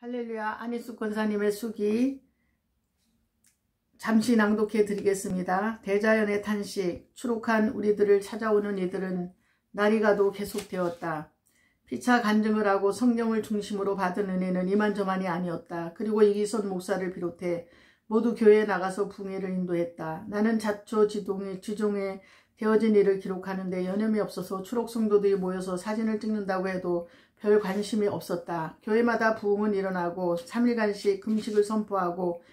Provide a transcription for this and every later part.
할렐루야. 안희숙 권사님의 수기 잠시 낭독해 드리겠습니다. 대자연의 탄식. 추록한 우리들을 찾아오는 이들은 날이 가도 계속되었다. 피차 간증을 하고 성령을 중심으로 받은 은혜는 이만저만이 아니었다. 그리고 이기선 목사를 비롯해 모두 교회에 나가서 붕해를 인도했다. 나는 지종에 되어진 일을 기록하는데 여념이 없어서 추록 성도들이 모여서 사진을 찍는다고 해도 별 관심이 없었다. 교회마다 부흥은 일어나고 3일간씩 금식을 선포하고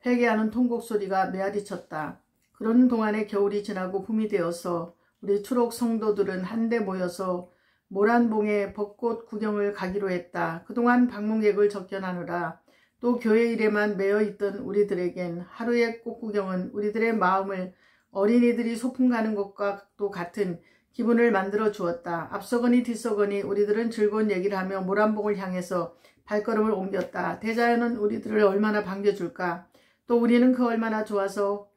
회개하는 통곡 소리가 메아리쳤다. 그러는 동안에 겨울이 지나고 봄이 되어서 우리 추록 성도들은 한데 모여서 모란봉에 벚꽃 구경을 가기로 했다. 그동안 방문객을 적견하느라 또 교회 일에만 매여있던 우리들에겐 하루의 꽃 구경은 우리들의 마음을 어린이들이 소풍 가는 것과 또 같은 기분을 만들어 주었다. 앞서거니 뒤서거니 우리들은 즐거운 얘기를 하며 모란봉을 향해서 발걸음을 옮겼다. 대자연은 우리들을 얼마나 반겨줄까. 또 우리는 그 얼마나 좋아서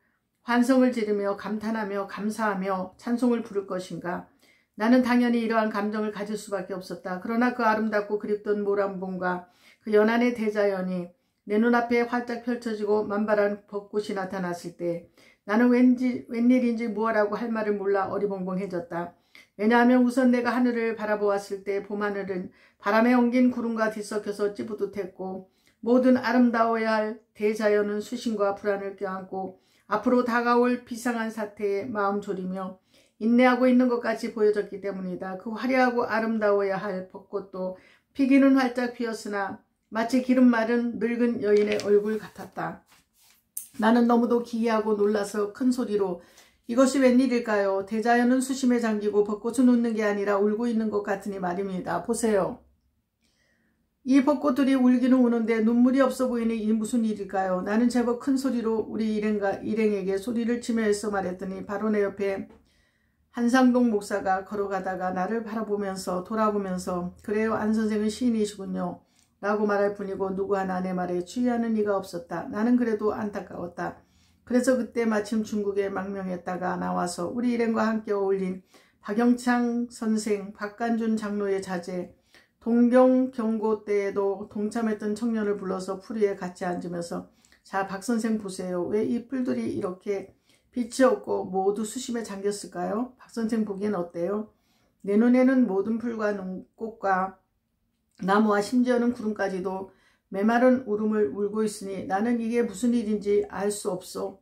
환성을 지르며 감탄하며 감사하며 찬송을 부를 것인가. 나는 당연히 이러한 감정을 가질 수밖에 없었다. 그러나 그 아름답고 그립던 모란봉과 그 연안의 대자연이 내 눈앞에 활짝 펼쳐지고 만발한 벚꽃이 나타났을 때 나는 웬일인지 무엇라고 할 말을 몰라 어리벙벙해졌다. 왜냐하면 우선 내가 하늘을 바라보았을 때 봄하늘은 바람에 엉긴 구름과 뒤섞여서 찌뿌듯했고 모든 아름다워야 할 대자연은 수신과 불안을 껴안고 앞으로 다가올 비상한 사태에 마음 졸이며 인내하고 있는 것 같이 보여졌기 때문이다. 그 화려하고 아름다워야 할 벚꽃도 피기는 활짝 피었으나 마치 기름 마른 늙은 여인의 얼굴 같았다. 나는 너무도 기이하고 놀라서 큰 소리로 이것이 웬일일까요? 대자연은 수심에 잠기고 벚꽃은 웃는 게 아니라 울고 있는 것 같으니 말입니다. 보세요. 이 벚꽃들이 울기는 우는데 눈물이 없어 보이니 이 무슨 일일까요? 나는 제법 큰 소리로 우리 일행에게 소리를 치면서 말했더니 바로 내 옆에 한상동 목사가 걸어가다가 나를 바라보면서 돌아보면서 그래요, 안 선생은 시인이시군요 라고 말할 뿐이고 누구 하나 내 말에 주의하는 이가 없었다. 나는 그래도 안타까웠다. 그래서 그때 마침 중국에 망명했다가 나와서 우리 일행과 함께 어울린 박영창 선생, 박간준 장로의 자제, 동경 경고 때에도 동참했던 청년을 불러서 풀 위에 같이 앉으면서 자, 박 선생 보세요. 왜 이 풀들이 이렇게 빛이 없고 모두 수심에 잠겼을까요? 박 선생 보기엔 어때요? 내 눈에는 모든 풀과 눈꽃과 나무와 심지어는 구름까지도 메마른 울음을 울고 있으니 나는 이게 무슨 일인지 알 수 없소.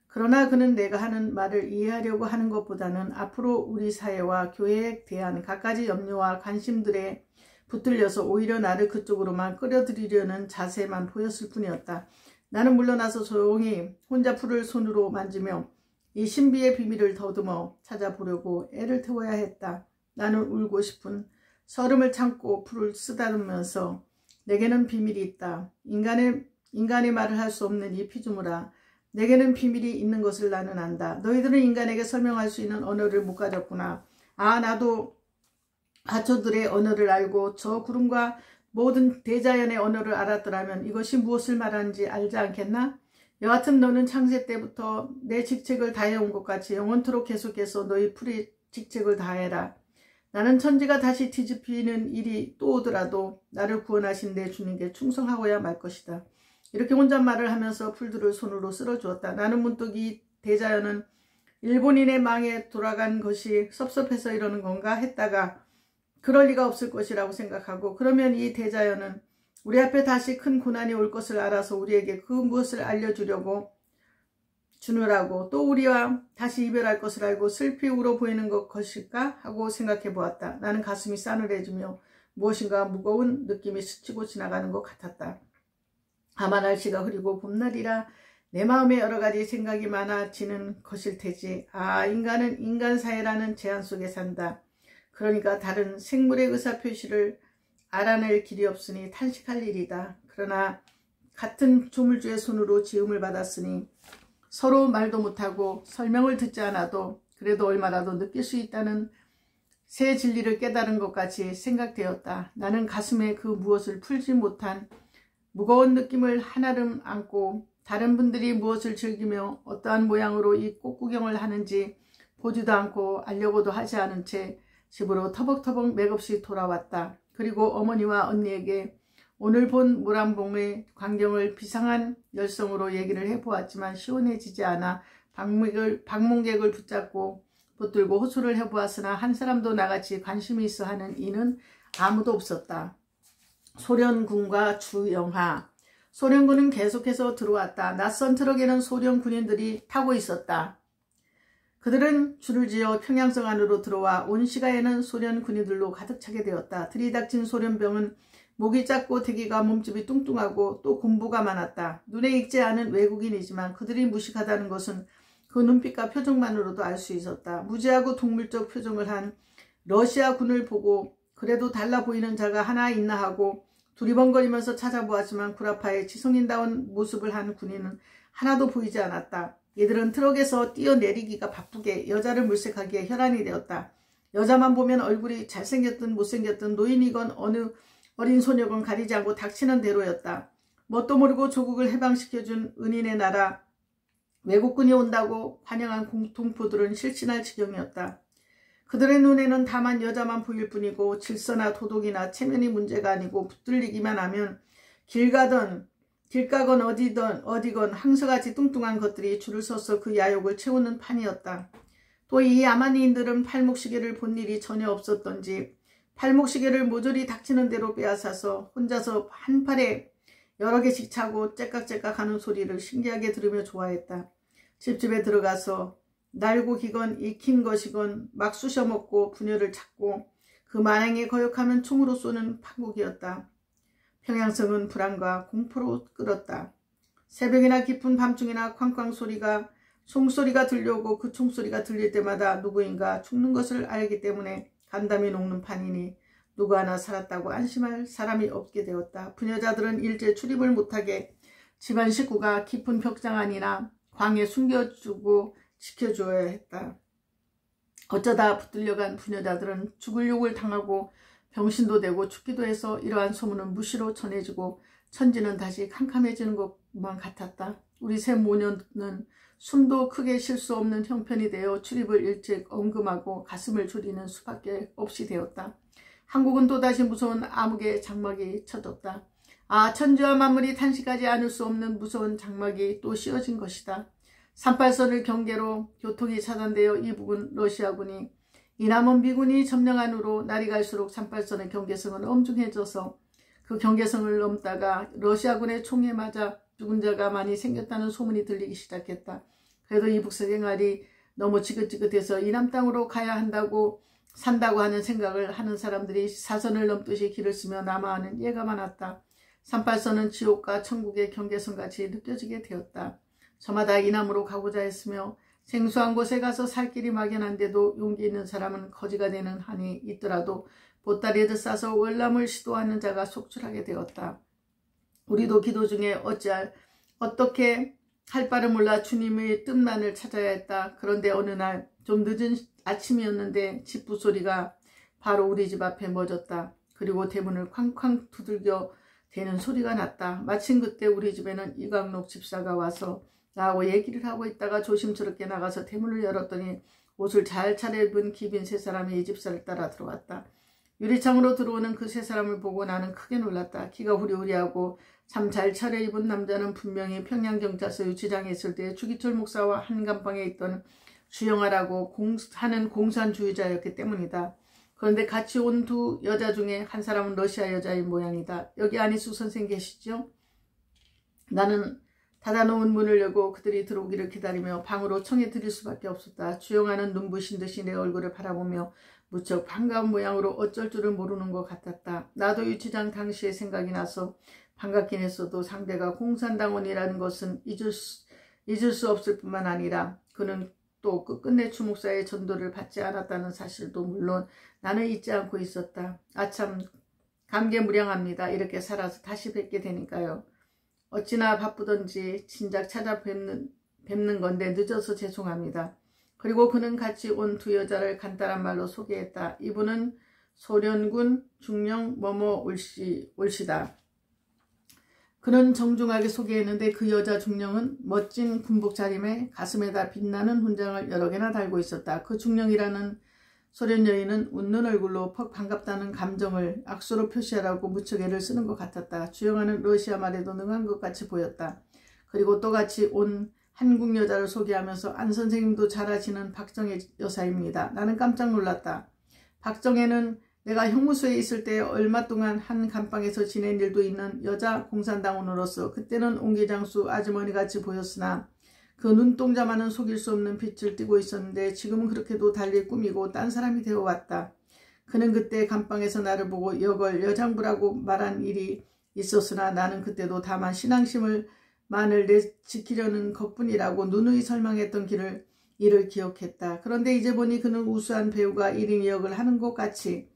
그러나 그는 내가 하는 말을 이해하려고 하는 것보다는 앞으로 우리 사회와 교회에 대한 갖가지 염려와 관심들에 붙들려서 오히려 나를 그쪽으로만 끌어들이려는 자세만 보였을 뿐이었다. 나는 물러나서 조용히 혼자 풀을 손으로 만지며 이 신비의 비밀을 더듬어 찾아보려고 애를 태워야 했다. 나는 울고 싶은 서름을 참고 풀을 쓰다듬으면서 내게는 비밀이 있다. 인간의 말을 할 수 없는 이 피조물아. 내게는 비밀이 있는 것을 나는 안다. 너희들은 인간에게 설명할 수 있는 언어를 못 가졌구나. 아, 나도 하초들의 언어를 알고 저 구름과 모든 대자연의 언어를 알았더라면 이것이 무엇을 말하는지 알지 않겠나? 여하튼 너는 창세 때부터 내 직책을 다해온 것 같이 영원토록 계속해서 너희 풀이 직책을 다해라. 나는 천지가 다시 뒤집히는 일이 또 오더라도 나를 구원하신 내 주님께 충성하고야 말 것이다. 이렇게 혼잣말을 하면서 풀들을 손으로 쓸어주었다. 나는 문득 이 대자연은 일본인의 망에 돌아간 것이 섭섭해서 이러는 건가 했다가 그럴 리가 없을 것이라고 생각하고 그러면 이 대자연은 우리 앞에 다시 큰 고난이 올 것을 알아서 우리에게 그 무엇을 알려주려고 주느라고 또 우리와 다시 이별할 것을 알고 슬피 울어 보이는 것일까 하고 생각해 보았다. 나는 가슴이 싸늘해지며 무엇인가 무거운 느낌이 스치고 지나가는 것 같았다. 아마 날씨가 흐리고 봄날이라 내 마음에 여러 가지 생각이 많아지는 것일 테지. 아, 인간은 인간사회라는 제한 속에 산다. 그러니까 다른 생물의 의사표시를 알아낼 길이 없으니 탄식할 일이다. 그러나 같은 조물주의 손으로 지음을 받았으니 서로 말도 못하고 설명을 듣지 않아도 그래도 얼마라도 느낄 수 있다는 새 진리를 깨달은 것 같이 생각되었다. 나는 가슴에 그 무엇을 풀지 못한 무거운 느낌을 한아름 안고 다른 분들이 무엇을 즐기며 어떠한 모양으로 이 꽃구경을 하는지 보지도 않고 알려고도 하지 않은 채 집으로 터벅터벅 맥없이 돌아왔다. 그리고 어머니와 언니에게 오늘 본 모란봉의 광경을 비상한 열성으로 얘기를 해보았지만 시원해지지 않아 방문객을 붙들고 호소를 해보았으나 한 사람도 나같이 관심이 있어 하는 이는 아무도 없었다. 소련군과 주영하. 소련군은 계속해서 들어왔다. 낯선 트럭에는 소련 군인들이 타고 있었다. 그들은 줄을 지어 평양성 안으로 들어와 온 시가에는 소련 군인들로 가득 차게 되었다. 들이닥친 소련병은 목이 작고 대기가 몸집이 뚱뚱하고 또 군부가 많았다. 눈에 익지 않은 외국인이지만 그들이 무식하다는 것은 그 눈빛과 표정만으로도 알 수 있었다. 무지하고 동물적 표정을 한 러시아 군을 보고 그래도 달라 보이는 자가 하나 있나 하고 두리번거리면서 찾아보았지만 구라파에 지성인다운 모습을 한 군인은 하나도 보이지 않았다. 이들은 트럭에서 뛰어내리기가 바쁘게 여자를 물색하기에 혈안이 되었다. 여자만 보면 얼굴이 잘생겼든 못생겼든 노인이건 어느 어린 소녀건 가리지 않고 닥치는 대로였다. 뭣도 모르고 조국을 해방시켜준 은인의 나라 외국군이 온다고 환영한 동포들은 실신할 지경이었다. 그들의 눈에는 다만 여자만 보일 뿐이고 질서나 도덕이나 체면이 문제가 아니고 붙들리기만 하면 길 가건 어디건 항서같이 뚱뚱한 것들이 줄을 서서 그 야욕을 채우는 판이었다. 또 이 야만인들은 팔목시계를 본 일이 전혀 없었던지 팔목시계를 모조리 닥치는 대로 빼앗아서 혼자서 한 팔에 여러 개씩 차고 째깍째깍 하는 소리를 신기하게 들으며 좋아했다. 집집에 들어가서 날고 기건 익힌 것이건 막 쑤셔 먹고 분열을 찾고 그 만행에 거역하면 총으로 쏘는 판국이었다. 평양성은 불안과 공포로 끓었다. 새벽이나 깊은 밤중이나 쾅쾅 소리가 총소리가 들려오고 그 총소리가 들릴 때마다 누구인가 죽는 것을 알기 때문에 간담이 녹는 판이니 누구 하나 살았다고 안심할 사람이 없게 되었다. 부녀자들은 일제 출입을 못하게 집안 식구가 깊은 벽장 안이나 광에 숨겨주고 지켜줘야 했다. 어쩌다 붙들려간 부녀자들은 죽을 욕을 당하고 병신도 되고 죽기도 해서 이러한 소문은 무시로 전해지고 천지는 다시 캄캄해지는 것만 같았다. 우리 새 모녀는 숨도 크게 쉴 수 없는 형편이 되어 출입을 일찍 엉금하고 가슴을 졸이는 수밖에 없이 되었다. 한국은 또다시 무서운 암흑의 장막이 쳐졌다. 아, 천지와 만물이 탄식하지 않을 수 없는 무서운 장막이 또 씌워진 것이다. 38선을 경계로 교통이 차단되어 이북은 러시아군이 이남은 미군이 점령한 후로 날이 갈수록 38선의 경계성은 엄중해져서 그 경계성을 넘다가 러시아군의 총에 맞아 죽은 자가 많이 생겼다는 소문이 들리기 시작했다. 그래도 이북 생활이 너무 지긋지긋해서 이남 땅으로 가야 산다고 하는 생각을 하는 사람들이 사선을 넘듯이 길을 쓰며 남아하는 예가 많았다. 38선은 지옥과 천국의 경계선같이 느껴지게 되었다. 저마다 이남으로 가고자 했으며 생소한 곳에 가서 살 길이 막연한데도 용기 있는 사람은 거지가 되는 한이 있더라도 보따리를 싸서 월남을 시도하는 자가 속출하게 되었다. 우리도 기도 중에 어떻게 할 바를 몰라 주님의 뜻만을 찾아야 했다. 그런데 어느 날 좀 늦은 아침이었는데 집 부소리가 바로 우리 집 앞에 멎었다. 그리고 대문을 쾅쾅 두들겨 대는 소리가 났다. 마침 그때 우리 집에는 이광록 집사가 와서 나하고 얘기를 하고 있다가 조심스럽게 나가서 대문을 열었더니 옷을 잘 차려입은 기빈 세 사람이 이 집사를 따라 들어왔다. 유리창으로 들어오는 그 세 사람을 보고 나는 크게 놀랐다. 키가 후리후리하고 참 잘 차려입은 남자는 분명히 평양경찰서 유치장에 있을 때 주기철 목사와 한간방에 있던 주영아라고 하는 공산주의자였기 때문이다. 그런데 같이 온 두 여자 중에 한 사람은 러시아 여자인 모양이다. 여기 안희수 선생 계시죠? 나는 닫아놓은 문을 열고 그들이 들어오기를 기다리며 방으로 청해 드릴 수밖에 없었다. 주영아는 눈부신 듯이 내 얼굴을 바라보며 무척 반가운 모양으로 어쩔 줄을 모르는 것 같았다. 나도 유치장 당시의 생각이 나서 반갑긴 했어도 상대가 공산당원이라는 것은 잊을 수 없을 뿐만 아니라 그는 또 끝끝내 주목사의 전도를 받지 않았다는 사실도 물론 나는 잊지 않고 있었다. 아참 감개무량합니다. 이렇게 살아서 다시 뵙게 되니까요. 어찌나 바쁘던지 진작 찾아뵙는 건데 늦어서 죄송합니다. 그리고 그는 같이 온 두 여자를 간단한 말로 소개했다. 이분은 소련군 중령 뭐뭐 올시다. 그는 정중하게 소개했는데 그 여자 중령은 멋진 군복 차림에 가슴에다 빛나는 훈장을 여러 개나 달고 있었다. 그 중령이라는 소련 여인은 웃는 얼굴로 퍽 반갑다는 감정을 악수로 표시하라고 무척 애를 쓰는 것 같았다. 주영아는 러시아 말에도 능한 것 같이 보였다. 그리고 또같이 온 한국 여자를 소개하면서 안 선생님도 잘 아시는 박정혜 여사입니다. 나는 깜짝 놀랐다. 박정혜는 내가 형무소에 있을 때 얼마 동안 한 감방에서 지낸 일도 있는 여자 공산당원으로서 그때는 옹기장수 아주머니같이 보였으나 그 눈동자만은 속일 수 없는 빛을 띠고 있었는데 지금은 그렇게도 달리 꾸미고 딴 사람이 되어왔다. 그는 그때 감방에서 나를 보고 여걸 여장부라고 말한 일이 있었으나 나는 그때도 다만 신앙심을만을 지키려는 것뿐이라고 누누이 설명했던 일을 기억했다. 그런데 이제 보니 그는 우수한 배우가 1인 역을 하는 것 같이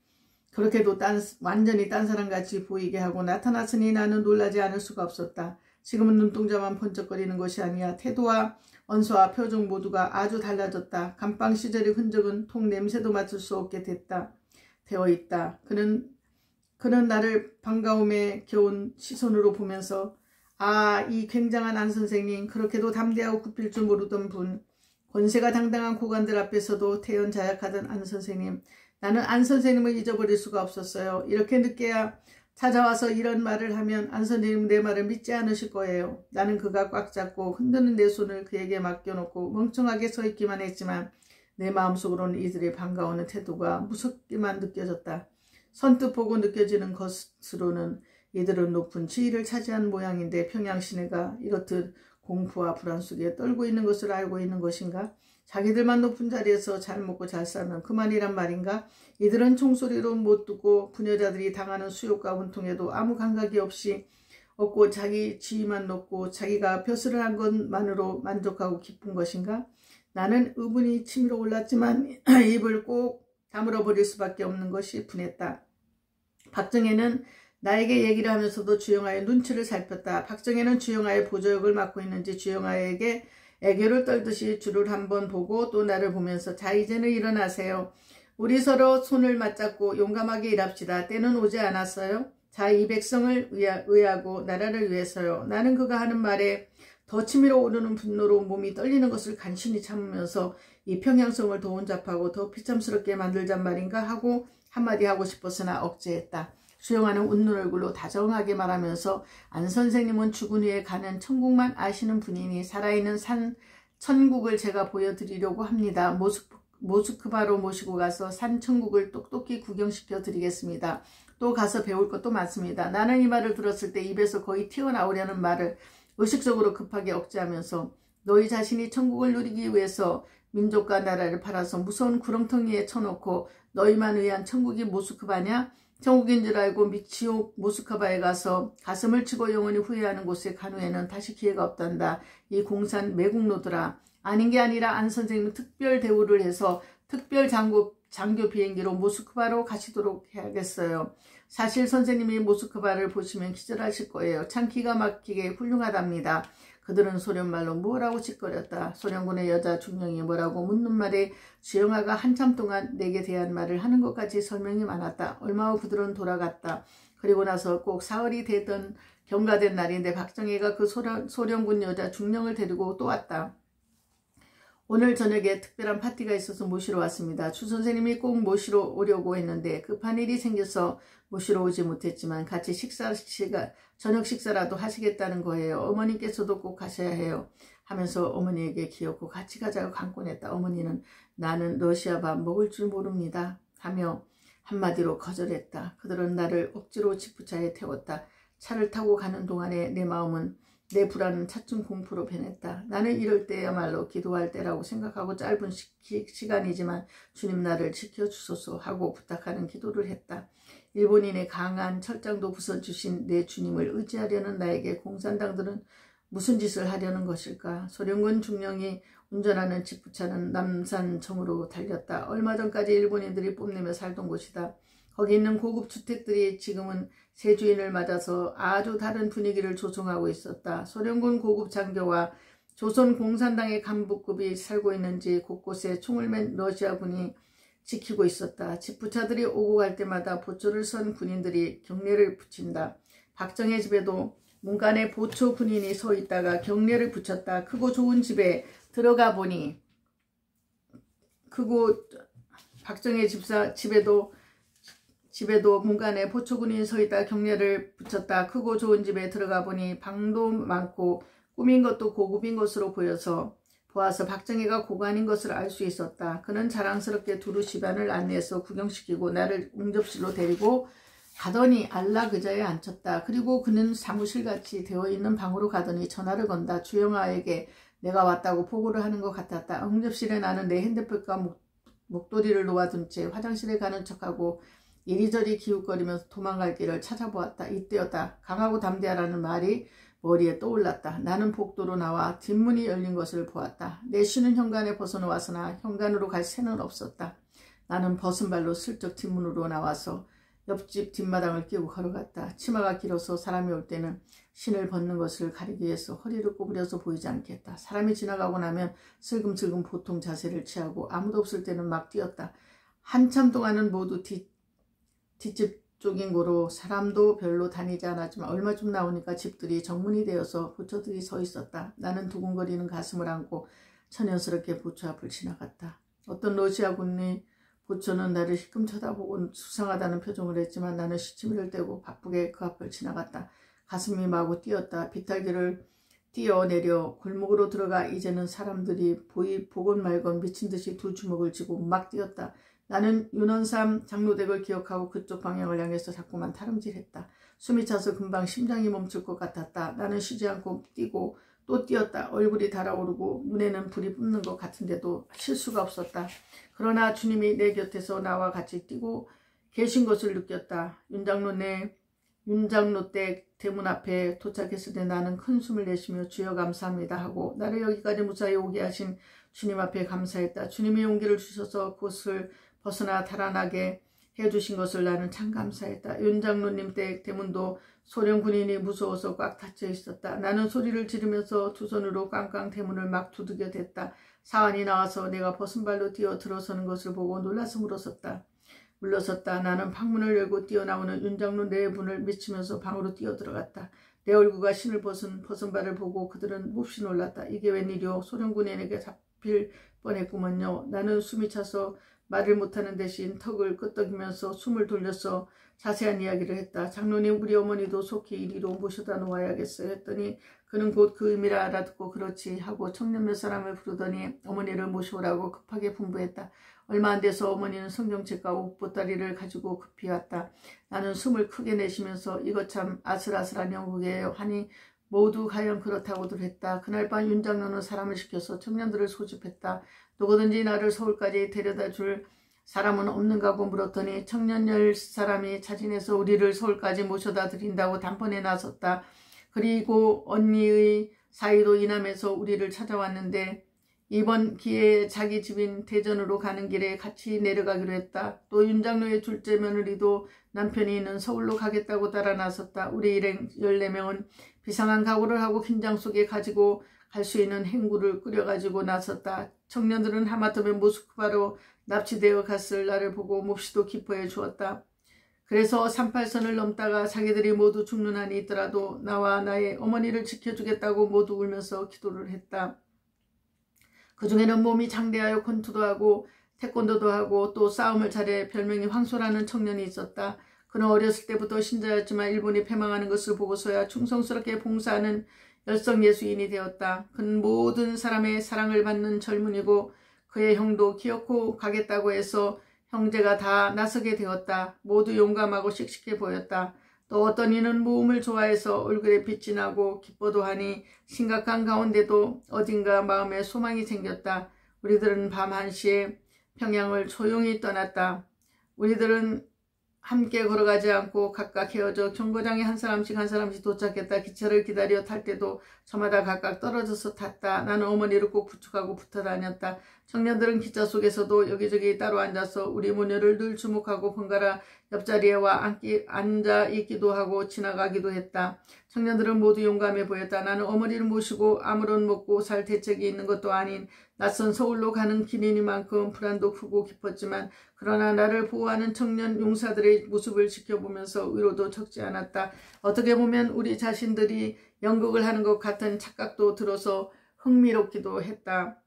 그렇게도 완전히 딴 사람같이 보이게 하고 나타났으니 나는 놀라지 않을 수가 없었다. 지금은 눈동자만 번쩍거리는 것이 아니야. 태도와 언서와 표정 모두가 아주 달라졌다. 감방 시절의 흔적은 통 냄새도 맡을 수 없게 되어 있다. 그는 나를 반가움에 겨운 시선으로 보면서 아, 이 굉장한 안 선생님, 그렇게도 담대하고 굽힐 줄 모르던 분, 권세가 당당한 고관들 앞에서도 태연자약하던 안 선생님, 나는 안 선생님을 잊어버릴 수가 없었어요. 이렇게 늦게야 찾아와서 이런 말을 하면 안 선생님 내 말을 믿지 않으실 거예요. 나는 그가 꽉 잡고 흔드는 내 손을 그에게 맡겨놓고 멍청하게 서 있기만 했지만 내 마음속으로는 이들의 반가워하는 태도가 무섭기만 느껴졌다. 선뜻 보고 느껴지는 것으로는 이들은 높은 지위를 차지한 모양인데 평양 시내가 이렇듯 공포와 불안 속에 떨고 있는 것을 알고 있는 것인가? 자기들만 높은 자리에서 잘 먹고 잘 살면 그만이란 말인가? 이들은 총소리로 못 듣고 부녀자들이 당하는 수욕과 분통에도 아무 감각이 없고 자기 지위만 높고 자기가 벼슬을 한 것만으로 만족하고 기쁜 것인가? 나는 의문이 치밀어 올랐지만 입을 꼭 다물어 버릴 수밖에 없는 것이 분했다. 박정혜는 나에게 얘기를 하면서도 주영아의 눈치를 살폈다. 박정혜는 주영아의 보조역을 맡고 있는지 주영아에게 애교를 떨듯이 줄을 한번 보고 또 나를 보면서 자, 이제는 일어나세요. 우리 서로 손을 맞잡고 용감하게 일합시다. 때는 오지 않았어요? 자, 이 백성을 의하고 나라를 위해서요. 나는 그가 하는 말에 더 치밀어 오르는 분노로 몸이 떨리는 것을 간신히 참으면서 이 평양성을 더 혼잡하고 더 비참스럽게 만들잔 말인가 하고 한마디 하고 싶었으나 억제했다. 주영아는 웃는 얼굴로 다정하게 말하면서 안 선생님은 죽은 후에 가는 천국만 아시는 분이니 살아있는 천국을 제가 보여드리려고 합니다. 모스크바로 모시고 가서 산 천국을 똑똑히 구경시켜 드리겠습니다. 또 가서 배울 것도 많습니다. 나는 이 말을 들었을 때 입에서 거의 튀어나오려는 말을 의식적으로 급하게 억제하면서 너희 자신이 천국을 누리기 위해서 민족과 나라를 팔아서 무서운 구렁텅이에 쳐놓고 너희만 위한 천국이 모스크바냐? 천국인 줄 알고 지옥 모스크바에 가서 가슴을 치고 영원히 후회하는 곳에 간 후에는 다시 기회가 없단다. 이 공산 매국노들아. 아닌 게 아니라 안 선생님은 특별 대우를 해서 특별 장교 비행기로 모스크바로 가시도록 해야겠어요. 사실 선생님이 모스크바를 보시면 기절하실 거예요. 참 기가 막히게 훌륭하답니다. 그들은 소련말로 뭐라고 짓거렸다. 소련군의 여자 중령이 뭐라고 묻는 말에 주영아가 한참 동안 내게 대한 말을 하는 것까지 설명이 많았다. 얼마 후 그들은 돌아갔다. 그리고 나서 꼭 사흘이 되던 경과된 날인데 박정희가 그 소련군 여자 중령을 데리고 또 왔다. 오늘 저녁에 특별한 파티가 있어서 모시러 왔습니다. 주 선생님이 꼭 모시러 오려고 했는데 급한 일이 생겨서 모시러 오지 못했지만 같이 저녁 식사라도 하시겠다는 거예요. 어머님께서도 꼭 가셔야 해요. 하면서 어머니에게 기어코 같이 가자고 강권했다. 어머니는 나는 러시아 밥 먹을 줄 모릅니다. 하며 한마디로 거절했다. 그들은 나를 억지로 지프차에 태웠다. 차를 타고 가는 동안에 내 마음은 내 불안은 차츰 공포로 변했다. 나는 이럴 때야말로 기도할 때라고 생각하고 짧은 시간이지만 주님 나를 지켜주소서 하고 부탁하는 기도를 했다. 일본인의 강한 철장도 부숴주신 내 주님을 의지하려는 나에게 공산당들은 무슨 짓을 하려는 것일까? 소련군 중령이 운전하는 지프차는 남산청으로 달렸다. 얼마 전까지 일본인들이 뽐내며 살던 곳이다. 거기 있는 고급 주택들이 지금은 새 주인을 맞아서 아주 다른 분위기를 조성하고 있었다. 소련군 고급 장교와 조선 공산당의 간부급이 살고 있는지 곳곳에 총을 맨 러시아군이 지키고 있었다. 지프차들이 오고 갈 때마다 보초를 선 군인들이 경례를 붙인다. 박정혜 집에도 문간에 보초 군인이 서 있다가 경례를 붙였다. 크고 좋은 집에 들어가 보니 박정희 집에도 문간에 보초군이 서있다 경례를 붙였다. 크고 좋은 집에 들어가 보니 방도 많고 꾸민 것도 고급인 것으로 보아서 박정희가 고관인 것을 알 수 있었다. 그는 자랑스럽게 두루 집안을 안내해서 구경시키고 나를 응접실로 데리고 가더니 안락의자에 앉혔다. 그리고 그는 사무실같이 되어있는 방으로 가더니 전화를 건다. 주영아에게 내가 왔다고 보고를 하는 것 같았다. 응접실에 나는 내 핸드백과 목도리를 놓아둔 채 화장실에 가는 척하고 이리저리 기웃거리면서 도망갈 길을 찾아보았다. 이때였다. 강하고 담대하라는 말이 머리에 떠올랐다. 나는 복도로 나와 뒷문이 열린 것을 보았다. 내 쉬는 현관에 벗어놓았으나 현관으로 갈 새는 없었다. 나는 벗은 발로 슬쩍 뒷문으로 나와서 옆집 뒷마당을 끼고 걸어갔다. 치마가 길어서 사람이 올 때는 신을 벗는 것을 가리기 위해서 허리를 구부려서 보이지 않겠다. 사람이 지나가고 나면 슬금슬금 보통 자세를 취하고 아무도 없을 때는 막 뛰었다. 한참 동안은 모두 뒷집 쪽인 고로 사람도 별로 다니지 않았지만 얼마 좀 나오니까 집들이 정문이 되어서 부처들이 서 있었다. 나는 두근거리는 가슴을 안고 천연스럽게 부처 앞을 지나갔다. 어떤 러시아 군의 부처는 나를 힐끔 쳐다보고 수상하다는 표정을 했지만 나는 시치미를 떼고 바쁘게 그 앞을 지나갔다. 가슴이 마구 뛰었다. 비탈길을 뛰어내려 골목으로 들어가 이제는 사람들이 보건 말건 미친 듯이 두 주먹을 쥐고 막 뛰었다. 나는 윤원삼 장로댁을 기억하고 그쪽 방향을 향해서 자꾸만 타름질했다. 숨이 차서 금방 심장이 멈출 것 같았다. 나는 쉬지 않고 뛰고 또 뛰었다. 얼굴이 달아오르고 눈에는 불이 뿜는 것 같은데도 쉴 수가 없었다. 그러나 주님이 내 곁에서 나와 같이 뛰고 계신 것을 느꼈다. 윤장로댁 대문 앞에 도착했을 때 나는 큰 숨을 내쉬며 주여 감사합니다 하고 나를 여기까지 무사히 오게 하신 주님 앞에 감사했다. 주님이 용기를 주셔서 그것을 벗어나 달아나게 해주신 것을 나는 참 감사했다. 윤장로님 댁 대문도 소련 군인이 무서워서 꽉 닫혀 있었다. 나는 소리를 지르면서 두 손으로 깡깡 대문을 막 두들겨 댔다. 사환이 나와서 내가 벗은 발로 뛰어 들어서는 것을 보고 놀라서 물러섰다. 나는 방문을 열고 뛰어나오는 윤장로 내분을 미치면서 방으로 뛰어 들어갔다. 내 얼굴과 신을 벗은 발을 보고 그들은 몹시 놀랐다. 이게 웬일이오? 소련 군인에게 잡힐 뻔했구먼요. 나는 숨이 차서 말을 못하는 대신 턱을 끄덕이면서 숨을 돌려서 자세한 이야기를 했다. 장로님, 우리 어머니도 속히 이리로 모셔다 놓아야겠어요 했더니 그는 곧 그 의미를 알아듣고 그렇지 하고 청년 몇 사람을 부르더니 어머니를 모셔오라고 급하게 분부했다. 얼마 안 돼서 어머니는 성경책과 옷보따리를 가지고 급히 왔다. 나는 숨을 크게 내쉬면서 이것 참 아슬아슬한 영국이에요 하니 모두 과연 그렇다고들 했다. 그날 밤 윤장로는 사람을 시켜서 청년들을 소집했다. 누구든지 나를 서울까지 데려다 줄 사람은 없는가고 물었더니 청년 10사람이 자진해서 우리를 서울까지 모셔다 드린다고 단번에 나섰다. 그리고 언니의 사이도 이남에서 우리를 찾아왔는데 이번 기회에 자기 집인 대전으로 가는 길에 같이 내려가기로 했다. 또 윤장로의 둘째 며느리도 남편이 있는 서울로 가겠다고 따라 나섰다. 우리 일행 14명은 비상한 각오를 하고 긴장 속에 가지고 갈 수 있는 행구를 끓여가지고 나섰다. 청년들은 하마터면 모스크바로 납치되어 갔을 나를 보고 몹시도 기뻐해 주었다. 그래서 38선을 넘다가 자기들이 모두 죽는 한이 있더라도 나와 나의 어머니를 지켜주겠다고 모두 울면서 기도를 했다. 그 중에는 몸이 장대하여 권투도 하고 태권도도 하고 또 싸움을 잘해 별명이 황소라는 청년이 있었다. 그는 어렸을 때부터 신자였지만 일본이 패망하는 것을 보고서야 충성스럽게 봉사하는 열성 예수인이 되었다. 그는 모든 사람의 사랑을 받는 젊은이고 그의 형도 기어코 가겠다고 해서 형제가 다 나서게 되었다. 모두 용감하고 씩씩해 보였다. 또 어떤 이는 모험을 좋아해서 얼굴에 빛이 나고 기뻐도 하니 심각한 가운데도 어딘가 마음에 소망이 생겼다. 우리들은 밤 1시에 평양을 조용히 떠났다. 우리들은 함께 걸어가지 않고 각각 헤어져 경고장에 한 사람씩 도착했다. 기차를 기다려 탈 때도 저마다 각각 떨어져서 탔다. 나는 어머니를 꼭 부축하고 붙어 다녔다. 청년들은 기차 속에서도 여기저기 따로 앉아서 우리 모녀를 늘 주목하고 번갈아 옆자리에 와 앉아 있기도 하고 지나가기도 했다. 청년들은 모두 용감해 보였다. 나는 어머니를 모시고 아무런 먹고 살 대책이 있는 것도 아닌 낯선 서울로 가는 길이니만큼 불안도 크고 깊었지만 그러나 나를 보호하는 청년 용사들의 모습을 지켜보면서 위로도 적지 않았다. 어떻게 보면 우리 자신들이 연극을 하는 것 같은 착각도 들어서 흥미롭기도 했다.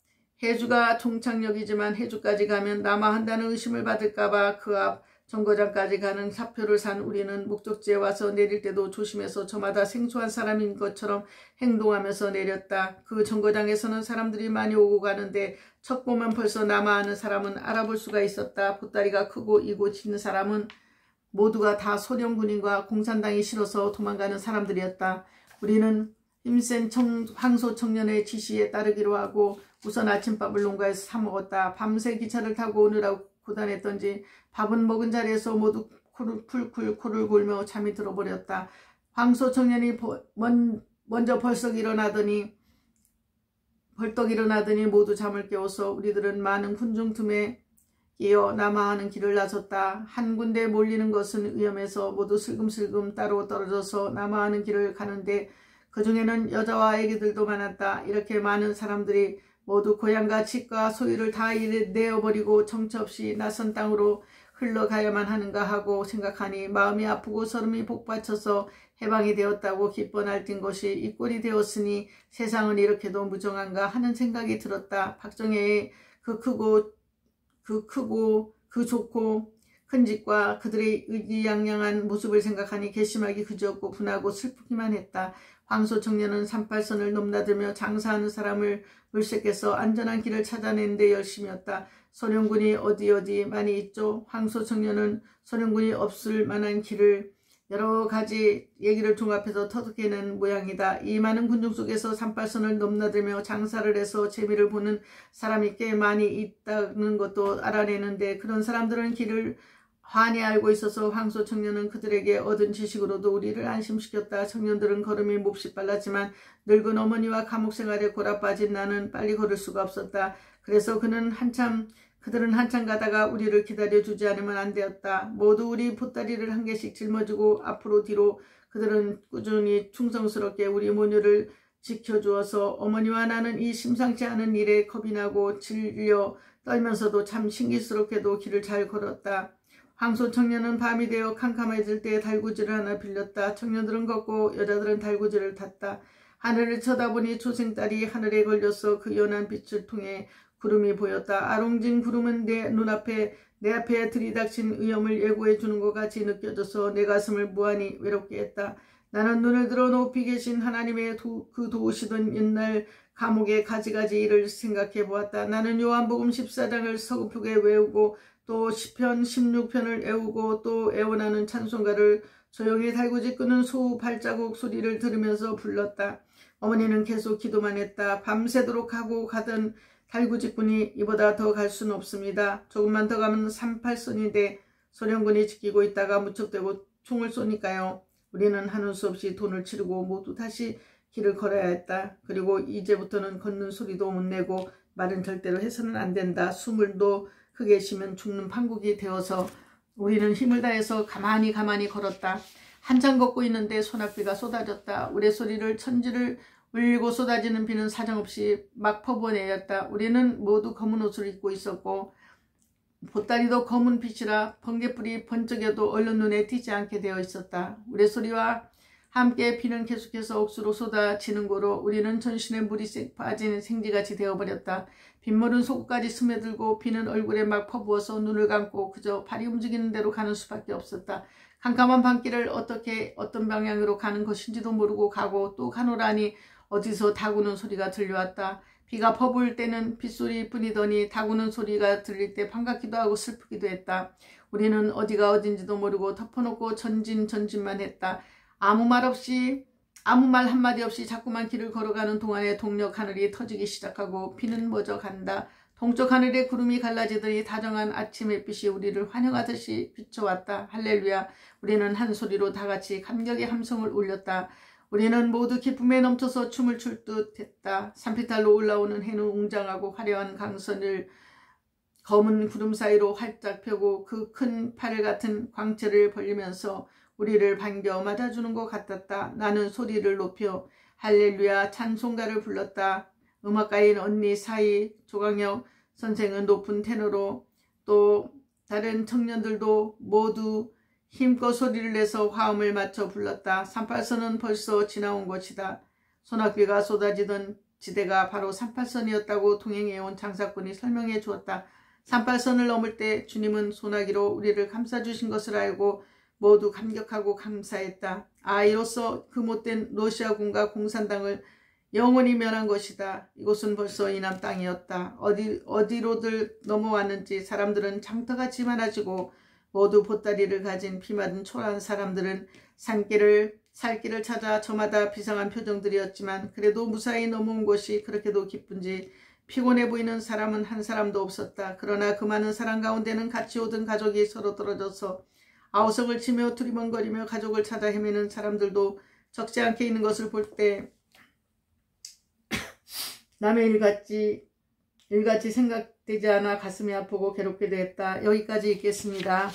해주가 종착역이지만 해주까지 가면 남아한다는 의심을 받을까봐 그 앞 정거장까지 가는 사표를 산 우리는 목적지에 와서 내릴 때도 조심해서 저마다 생소한 사람인 것처럼 행동하면서 내렸다. 그 정거장에서는 사람들이 많이 오고 가는데 척 보면 벌써 남아하는 사람은 알아볼 수가 있었다. 보따리가 크고 이곳 있는 사람은 모두가 다 소련 군인과 공산당이 싫어서 도망가는 사람들이었다. 우리는 힘센 황소 청년의 지시에 따르기로 하고 우선 아침밥을 농가에서 사 먹었다. 밤새 기차를 타고 오느라고 고단했던지 밥은 먹은 자리에서 모두 코를 골며 잠이 들어버렸다. 황소 청년이 먼저 벌떡 일어나더니 모두 잠을 깨워서 우리들은 많은 군중 틈에 끼어 남아하는 길을 나섰다. 한 군데 몰리는 것은 위험해서 모두 슬금슬금 따로 떨어져서 남아하는 길을 가는데 그 중에는 여자와 아기들도 많았다. 이렇게 많은 사람들이 모두 고향과 집과 소유를 다 내어버리고 정처 없이 낯선 땅으로 흘러가야만 하는가 하고 생각하니 마음이 아프고 설움이 복받쳐서 해방이 되었다고 기뻐 날뛴 것이 이 꼴이 되었으니 세상은 이렇게도 무정한가 하는 생각이 들었다. 박정혜의 그 좋고 큰 집과 그들의 의기양양한 모습을 생각하니 괘씸하기 그지없고 분하고 슬프기만 했다. 황소 청년은 38선을 넘나들며 장사하는 사람을 물색해서 안전한 길을 찾아내는 데 열심이었다. 소련군이 어디 많이 있죠. 황소 청년은 소련군이 없을 만한 길을 여러 가지 얘기를 종합해서 터득해낸 모양이다. 이 많은 군중 속에서 38선을 넘나들며 장사를 해서 재미를 보는 사람이 꽤 많이 있다는 것도 알아내는데 그런 사람들은 길을 환히 알고 있어서 황소 청년은 그들에게 얻은 지식으로도 우리를 안심시켰다. 청년들은 걸음이 몹시 빨랐지만 늙은 어머니와 감옥 생활에 골아빠진 나는 빨리 걸을 수가 없었다. 그래서 그들은 한참 가다가 우리를 기다려주지 않으면 안 되었다. 모두 우리 보따리를 한 개씩 짊어지고 앞으로 뒤로 그들은 꾸준히 충성스럽게 우리 모녀를 지켜주어서 어머니와 나는 이 심상치 않은 일에 겁이 나고 질려 떨면서도 참 신기스럽게도 길을 잘 걸었다. 황소 청년은 밤이 되어 캄캄해질 때 달구지를 하나 빌렸다. 청년들은 걷고 여자들은 달구지를 탔다. 하늘을 쳐다보니 초생달이 하늘에 걸려서 그 연한 빛을 통해 구름이 보였다. 아롱진 구름은 내 앞에 들이닥친 위험을 예고해 주는 것 같이 느껴져서 내 가슴을 무한히 외롭게 했다. 나는 눈을 들어 높이 계신 하나님의 그 도우시던 옛날 감옥의 가지가지 일을 생각해 보았다. 나는 요한복음 14장을 서글프게 외우고 또 시편 16편을 외우고 또 애원하는 찬송가를 조용히 달구지 끄는 소우 발자국 소리를 들으면서 불렀다. 어머니는 계속 기도만 했다. 밤새도록 하고 가던 달구지꾼이 이보다 더 갈 수는 없습니다. 조금만 더 가면 38선인데 소련군이 지키고 있다가 무척대고 총을 쏘니까요. 우리는 하는 수 없이 돈을 치르고 모두 다시 길을 걸어야 했다. 그리고 이제부터는 걷는 소리도 못 내고 말은 절대로 해서는 안 된다. 숨을도 크게 쉬면 죽는 판국이 되어서 우리는 힘을 다해서 가만히 걸었다. 한참 걷고 있는데 소낙비가 쏟아졌다. 우레소리를 천지를 울리고 쏟아지는 비는 사정없이 막 퍼부어내렸다. 우리는 모두 검은 옷을 입고 있었고 보따리도 검은 빛이라 번개불이 번쩍여도 얼른 눈에 띄지 않게 되어 있었다. 우레소리와 함께 비는 계속해서 억수로 쏟아지는 고로 우리는 전신에 물이 빠진 생쥐같이 되어버렸다. 빗물은 속까지 스며들고 비는 얼굴에 막 퍼부어서 눈을 감고 그저 발이 움직이는 대로 가는 수밖에 없었다. 캄캄한 밤길을 어떻게 어떤 방향으로 가는 것인지도 모르고 가고 또 가노라니 어디서 다구는 소리가 들려왔다. 비가 퍼부을 때는 빗소리 뿐이더니 다구는 소리가 들릴 때 반갑기도 하고 슬프기도 했다. 우리는 어디가 어딘지도 모르고 덮어놓고 전진만 했다. 아무 말 한마디 없이 자꾸만 길을 걸어가는 동안에 동력 하늘이 터지기 시작하고 비는 멎어 간다. 동쪽 하늘에 구름이 갈라지더니 다정한 아침 햇빛이 우리를 환영하듯이 비춰왔다. 할렐루야. 우리는 한 소리로 다같이 감격의 함성을 울렸다. 우리는 모두 기쁨에 넘쳐서 춤을 출 듯 했다. 산비탈로 올라오는 해는 웅장하고 화려한 강선을 검은 구름 사이로 활짝 펴고 그 큰 팔 같은 광채를 벌리면서 우리를 반겨 맞아주는 것 같았다. 나는 소리를 높여 할렐루야 찬송가를 불렀다. 음악가인 언니 사이 조강혁 선생은 높은 테너로 또 다른 청년들도 모두 힘껏 소리를 내서 화음을 맞춰 불렀다. 38선은 벌써 지나온 것이다. 소낙비가 쏟아지던 지대가 바로 38선이었다고 동행해온 장사꾼이 설명해 주었다. 38선을 넘을 때 주님은 소나기로 우리를 감싸주신 것을 알고 모두 감격하고 감사했다. 이로써 그 못된 러시아군과 공산당을 영원히 멸한 것이다. 이곳은 벌써 이남 땅이었다. 어디로들 넘어왔는지 사람들은 장터같이 많아지고 모두 보따리를 가진 피맞은 초라한 사람들은 살길을 찾아 저마다 비상한 표정들이었지만 그래도 무사히 넘어온 것이 그렇게도 기쁜지 피곤해 보이는 사람은 한 사람도 없었다. 그러나 그 많은 사람 가운데는 같이 오던 가족이 서로 떨어져서 아우성을 치며 두리번거리며 가족을 찾아 헤매는 사람들도 적지 않게 있는 것을 볼 때 남의 일같이 생각되지 않아 가슴이 아프고 괴롭게 되었다. 여기까지 읽겠습니다.